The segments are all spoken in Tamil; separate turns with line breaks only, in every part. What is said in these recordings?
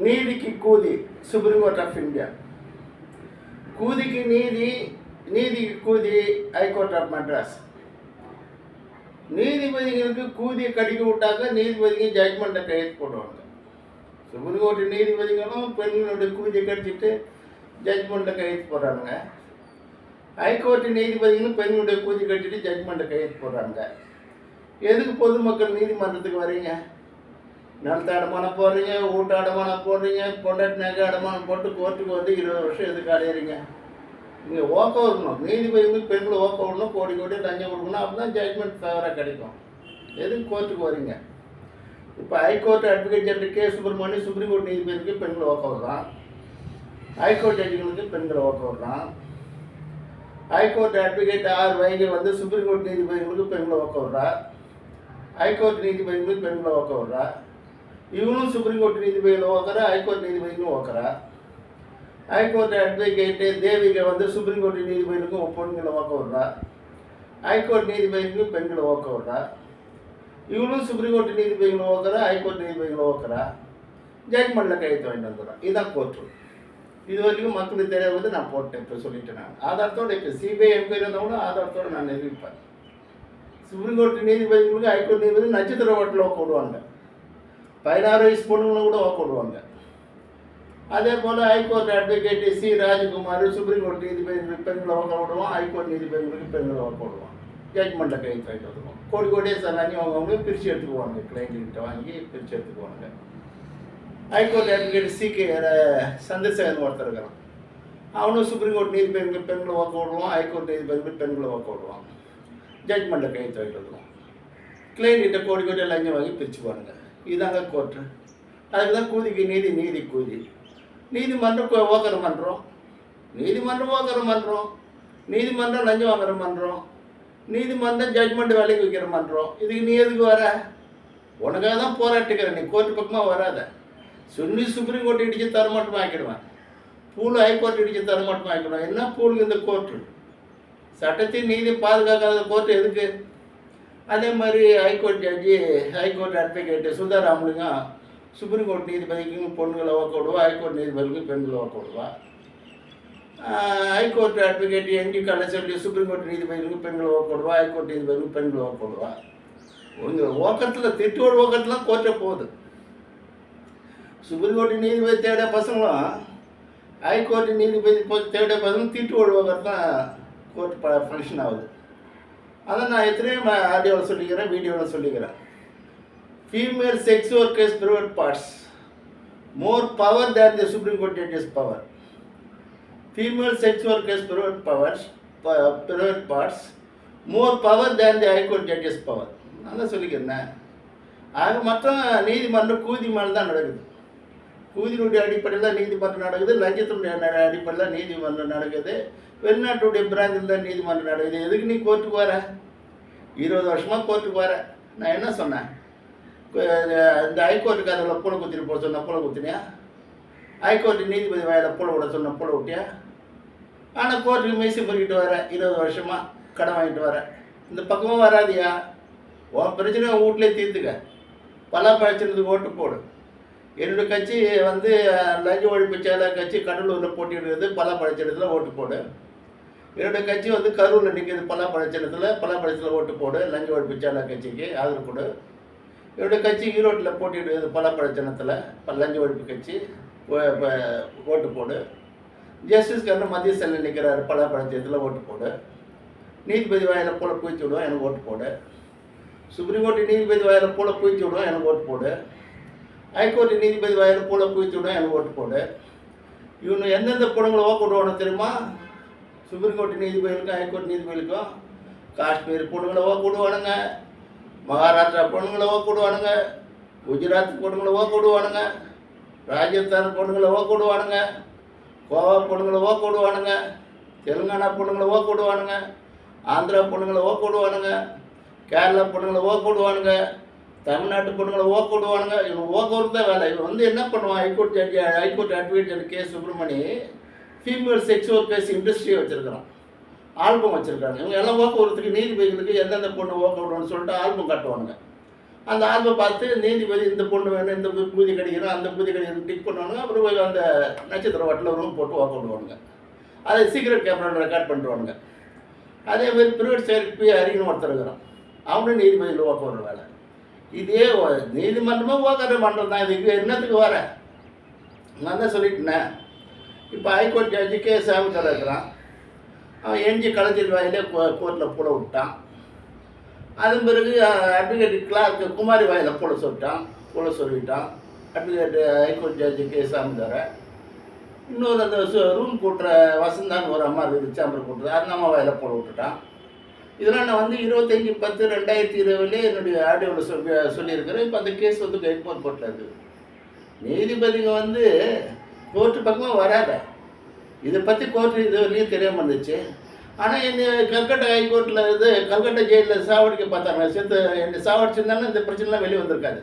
நீதிக்கு கூதி சுப்ரீம் கோர்ட் ஆஃப் இந்தியா. கூதிக்கு நீதி, நீதிக்கு கூதி ஹைகோர்ட் ஆஃப் மெட்ராஸ். நீதிபதிகளுக்கு கூதியை கடிக்க விட்டாக்க நீதிபதிங்க ஜட்மெண்ட்டை கையெழுத்து போடுவாங்க. சுப்ரீம் கோர்ட்டு நீதிபதிகளும் பெண்களுடைய கூதியை கடிச்சிட்டு ஜட்மெண்ட்டை கையெழுத்து போடுறாங்க. ஹைகோர்ட்டு நீதிபதிகளும் பெண்களுடைய கூதி கடிச்சிட்டு ஜட்மெண்ட்டை கையெழுத்து போடுறாங்க. எதுக்கு பொதுமக்கள் நீதிமன்றத்துக்கு வரீங்க? நிலத்த அடமானம் போடுறீங்க, வீட்டு அடமானம் போடுறீங்க, பொண்டாட்டி நகை அடமானம் போட்டு கோர்ட்டுக்கு வந்து 20 வருஷம் எதுக்கு அடையிறீங்க? இங்கே ஓக்க வரணும், நீதிபதிகளுக்கு பெண்களை ஓக்க விடணும், கோடி கோடி லஞ்சம் கொடுக்கணும், அப்போ தான் ஜட்மெண்ட் ஃபேவராக கிடைக்கும். எதுக்கு கோர்ட்டுக்கு வரீங்க? இப்போ high court advocate general K Subramaniam supreme court நீதிபதிக்கு பெண்களை ஓக்க விடுறான். ஹைகோர்ட் ஜட்ஜுகளுக்கு பெண்களை ஓக்க விடுறான். ஹைகோர்ட் அட்வொகேட் ஆர் வைகை வந்து சுப்ரீம் கோர்ட் நீதிபதிகளுக்கு பெண்களை ஓக்க விடுறா. ஹைகோர்ட் நீதிபதிகளுக்கு பெண்களை ஓக்க விடுறா. இவனும் சுப்ரீம் கோர்ட் நீதிபதிகளும் ஓக்குறா, ஹைகோர்ட் நீதிபதிகளும் ஓக்குறா. ஹைகோர்ட் அட்வொகேட்டு தேவிகை வந்து சுப்ரீம் கோர்ட் நீதிபதிகளுக்கும் பெண்களை ஓக்க விடுறா. ஹைகோர்ட் நீதிபதிகளுக்கும் பெண்களை ஓக்க விடுறா. இவனும் சுப்ரீம் கோர்ட் நீதிபதிகளும் ஓக்குறா, ஹைகோர்ட் நீதிபதிகளும் ஓக்குறா. ஜட்மெண்ட்டில் கையெழுத்து வாங்கிட்டு வந்துடுறான். இதுதான் கோர்ட்டு. இது வரைக்கும் மக்களுக்கு தெரியாது, நான் போட்டேன். இப்போ சொல்லிட்டேன். நான் ஆதாரத்தோடு இப்போ சிபிஐ என்கொயரி இருந்தால் கூட ஆதாரத்தோடு நான் நிரூபிப்பேன். சுப்ரீம் கோர்ட் நீதிபதிகளுக்கு ஹைகோர்ட் நீதிபதி நட்சத்திர ஓட்டில் ஓக்க விடுவாங்க. 16 வயசு பொண்ணுங்களை கூட ஓக்க விடுவாங்க. அதே போல் ஹைகோர்ட் அட்வொகேட் சி ராஜகுமார் சுப்ரீம் கோர்ட் நீதிபதிகளுக்கு பெண்களை ஓக்க விடுவான், ஹைகோர்ட் நீதிபதிகளுக்கு பெண்களை ஓக்க விடுவான். ஜட்மெண்ட்டில் கையெழுத்து வாங்கிட்டு வருவோம். கோடி கோடியே சலாங்கி அவங்க பிரித்து எடுத்துக்குவாங்க, கிளைண்ட்டுக்கிட்ட வாங்கி பிரித்து எடுத்துக்குவாங்க. High court advocate சி.கே. சந்திரசேகரன் ஒருத்தர் இருக்கிறான். அவனும் சுப்ரீம் கோர்ட் நீதிபதிகளுக்கு பெண்களை ஓக்க விடுவான், ஹைகோர்ட் நீதிபதிகளுக்கு பெண்களை ஓக்க விடுவான். ஜட்மெண்ட்டில் கையெழுத்து வாங்கிட்டு வருவோம். கிளைண்ட்கிட்ட கோடி கோடியை லஞ்சம் வாங்கி பிரிச்சுக்குவானுங்க. இதாங்க கோர்ட்டு. அதுக்கு தான் கூதிக்கு நீதி, நீதி கூதி. நீதிமன்றம் ஓக்கர மன்றம், நீதிமன்றம் ஓக்கர மன்றம், நீதிமன்றம் லஞ்சம் வாங்குற மன்றம், நீதிமன்றம் ஜட்மெண்ட் வேலைக்கு வைக்கிற மன்றம். இதுக்கு நீ எதுக்கு வர? உனக்காக தான் போராட்டுக்கிற. நீ கோர்ட்டு பக்கமாக வராத. சுன்னி சுப்ரீம் கோர்ட் இடித்து தரமாட்டமாக ஆக்கிடுவேன், பூல் ஹைகோர்ட் இடித்து தரமாட்டமாக ஆக்கிடுவேன். என்ன பூலுக்கு இந்த கோர்ட்டு? சட்டத்தின் நீதி பாதுகாக்காத கோர்ட்டு எதுக்கு? அதே மாதிரி high court judge, high court advocate Sudha Ramalingam supreme court நீதிபதிக்கும் பொண்ணுகளை ஓக்க விடுவா, ஹைகோர்ட் நீதிபதிக்கும் பெண்களை ஓக்க விடுவா. High court advocate NG Kalaiselvi supreme court நீதிபதிகளுக்கு பெண்களை ஓக்க விடுவா, ஹைகோர்ட் நீதிபதிகளுக்கு பெண்களை ஓக்க விடுவா. உங்கள் ஓக்கத்தில் திட்டோடு ஓக்கத்தில் கோர்ட்டை போகுது. சுப்ரீம் கோர்ட் நீதிபதி தேட பசங்களும் ஹைகோர்ட் நீதிபதி தேட பசங்களும் திட்டோடு ஓக்கத்தான் கோர்ட் ஃபங்க்ஷன் ஆகுது. அதை நான் எத்தனையோ ஆடியோவில் சொல்லிக்கிறேன், வீடியோவில் சொல்லிக்கிறேன். Female sex workers private parts more power than the supreme court judges power. Female sex workers private parts more power than the high court judges power. நான் தான் சொல்லிக்கிறேன். ஆக மொத்தம் நீதிமன்றம் கூதி மேலே தான் நடக்குது. கூதியினுடைய அடிப்படையில் தான் நீதிமன்றம் நடக்குது, லஞ்சத்தினுடைய அடிப்படையில் தான் நீதிமன்றம் நடக்குது, வெளிநாட்டுடைய பிராஞ்சில் தான் நீதிமன்றம் நடக்குது. எதுக்கு நீ கோர்ட்டுக்கு வர? 20 வருஷமாக கோர்ட்டுக்கு வர. நான் என்ன சொன்னேன்? இந்த ஹைகோர்ட்டுக்கு அதில் பூனை குத்திட்டு போட சொன்ன பூனை குத்தினியா? ஹைகோர்ட்டு நீதிபதி வாயில் பூனை விட சொன்ன பூனை விட்டியா? ஆனால் கோர்ட்டுக்கு மெய்சி பொறுக்கிட்டு வர, 20 வருஷமாக கடன் வாங்கிட்டு வர. இந்த பக்கமாக வராதியா? உன் பிரச்சனை வீட்லேயே தீர்த்துக்க. பலாப்பழச்சினத்துக்கு ஓட்டு போடு. என்னுடைய கட்சி வந்து லஞ்ச ஒழிப்பு செயலர் கட்சி கடலூரில் போட்டியிடுறது, பலாப்பழச்சினத்தில் ஓட்டு போடு. என்னுடைய கட்சி வந்து கரூரில் நிற்கிறது, பலாப்பழத்தில் ஓட்டு போடு. லஞ்ச ஒழிப்பு செயலர் கட்சிக்கு ஆதரவு கொடு. என்னுடைய கட்சி ஈரோட்டில் போட்டியிடுறது, பலாப்பழச்சினத்தில் லஞ்ச ஒழிப்பு கட்சி ஓட்டு போடு. ஜஸ்டிஸ் கண்ணு மத்திய செல்லில் நிற்கிறாரு, பலாப்பழச்சினத்தில் ஓட்டு போடு. நீதிபதி வாயில் போல குவிச்சு விடுவோம், எனக்கு ஓட்டு போடு. சுப்ரீம் கோர்ட்டு நீதிபதி வாயில் போல குவிச்சு விடுவோம், எனக்கு ஓட்டு போடு. ஹைகோர்ட்டு நீதிபதி வாயில் போல குவிச்சு விடுவோம், எனக்கு ஓட்டு போடு. இவனு எந்தெந்த பொண்ணுங்களை ஓக்க விடுவானு தெரியுமா? சுப்ரீம் கோர்ட்டு நீதிபதிகளுக்கும் ஹைகோர்ட் நீதிபதிகளுக்கும் காஷ்மீர் பொண்ணுங்களை ஓக்க விடுவானுங்க, மகாராஷ்டிரா பொண்ணுங்களை ஓக்க விடுவானுங்க, குஜராத் பொண்ணுங்களை ஓக்க விடுவானுங்க, ராஜஸ்தான் பொண்ணுங்களை ஓக்க விடுவானுங்க, கோவா பொண்ணுங்களை ஓக்க விடுவானுங்க, தெலுங்கானா பொண்ணுங்களை ஓக்க விடுவானுங்க, ஆந்திரா பொண்ணுங்களை ஓக்க விடுவானுங்க, கேரளா பொண்ணுங்களை ஓக்க விடுவானுங்க, தமிழ்நாட்டு பொண்ணுங்களை ஓக்க விடுவானுங்க. இவன் ஓக்க விடுறத வேலை. இவன் வந்து என்ன பண்ணுவான்? High court judge, high court advocate judge K Subramani female sex workers இண்டஸ்ட்ரியை வச்சுருக்கிறான், ஆல்பம் வச்சுருக்காங்க. இவங்க எல்லாம் ஓக்க விடுறதுக்கு நீதிபதிகளுக்கு எந்தெந்த பொண்ணு ஓக்க விடணும்னு சொல்லிட்டு ஆல்பம் காட்டுவானுங்க. அந்த ஆல்பம் பார்த்து நீதிபதி இந்த பொண்ணு வேணும், இந்த பூஜை கிடைக்கணும், அந்த பூஜை கிடைக்கணும் டிக் பண்ணுவானுங்க. அப்புறம் போய் அந்த நட்சத்திர வாட்டில் ரூம் போட்டு வாக் பண்ணுவானுங்க. அதை சீக்ரெட் கேமராவில் ரெக்கார்ட் பண்ணுவானுங்க. அதே மாதிரி பிரைவேட் செக்ரட்டரி அறிஞர் ஒருத்தர் இருக்கிறான், அவனும் நீதிபதியில் வாக்க வர வேலை. இதே நீதிமன்றமும் ஓக்கார மன்றம் தான். இதுக்கு என்னத்துக்கு வர நான் தான் சொல்லிட்டேனே. இப்போ ஹைகோர்ட் ஜட்ஜி கே சாமிக்கார இருக்கிறான், அவன் எஞ்சி களத்தில் வாயிலே கோர்ட்டில் போட விட்டான். அதன் பிறகு அட்வொகேட் கிளார்க்கு குமாரி வாயில் போட சொல்லிட்டான் அட்வொகேட் ஹைகோர்ட் ஜட்ஜி கே சாமிக்கார. இன்னொரு அந்த ரூம் கூட்டுற வசந்தான்னு ஒரு அம்மா இருக்குது, சேம்பர் கூட்டுறது, அந்த அம்மா வாயில் போட விட்டுட்டான். இதெல்லாம் நான் வந்து 25/10/2020 என்னுடைய ஆடியோவில் சொல்லியிருக்கிறேன். இப்போ அந்த கேஸ் வந்து கைட்மோர் கோர்ட்டில் இருக்குது. நீதிபதிங்க வந்து கோர்ட்டு பக்கமாக வராத, இதை பற்றி கோர்ட்டு இது வரையும் தெரியாமல் இருந்துச்சு. ஆனால் என்னை கல்கட்டா ஹைகோர்ட்டில் கல்கட்டா ஜெயிலில் சாவடிக்க பார்த்தாங்க. என்னை சாவடிச்சிருந்தாலும் இந்த பிரச்சனைலாம் வெளியே வந்திருக்காது.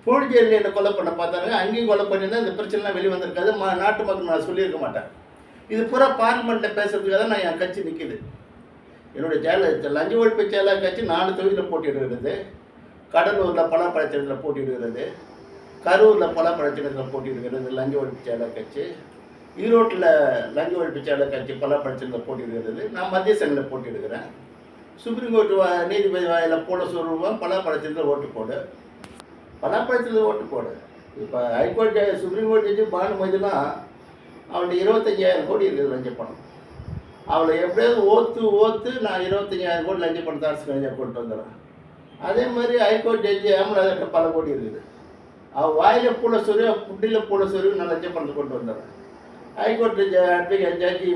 போலீஸ் ஜெயிலில் என்னை கொலை பண்ண பார்த்தாங்க, அங்கேயும் கொலை பண்ணியிருந்தா இந்த பிரச்சனைலாம் வெளியே வந்திருக்காது. நாட்டு மக்கள் நான் சொல்லியிருக்க மாட்டேன். இது பூரா பார்லிமெண்ட்டில் பேசுறதுக்காக தான் நான் என் கட்சி நிற்கிது. என்னுடைய லஞ்ச ஒழிப்பு செயலாளர் கட்சி 4 தொகுதியில் போட்டியிடுகிறது. கடலூரில் பலாப்பழச்சேலத்தில் போட்டியிடுகிறது, கரூரில் பலாப்பழச்சேலத்தில் போட்டியிடுகிறது லஞ்ச ஒழிப்பு செயலாளர் கட்சி, ஈரோட்டில் லஞ்ச ஒழிப்பு செயலாளர் கட்சி பலாப்பழச்சேலத்தில் போட்டியிடுகிறது. நான் மத்திய சங்கத்தில் போட்டியிடுகிறேன். சுப்ரீம் கோர்ட்டு நீதிபதி வாயில் போட சொல்லுவான், பலாப்பழச்சேலத்தில் ஓட்டு போடு, பலாப்பழச்சேலத்தில் ஓட்டு போடு. இப்போ ஹைகோர்ட் சுப்ரீம் கோர்ட் ஜட்ஜி பானுமதினா அவனுடைய 25,000 கோடி இருக்குது லஞ்ச பணம். அவளை எப்படியாவது ஓத்து நான் 25,000 கோடி லஞ்ச பணத்தை அரசு லஞ்சம் கொண்டு வந்துடுறேன். அதே மாதிரி ஹைகோர்ட் ஜட்ஜி அமலாதர்கிட்ட பல கோடி இருக்குது. அவள் வாயில் பூட சொருவி புட்டியில் பூட சொருவி நான் லஞ்ச பணத்தை கொண்டு வந்துடுறேன். ஹைகோர்ட் ஜட்ஜி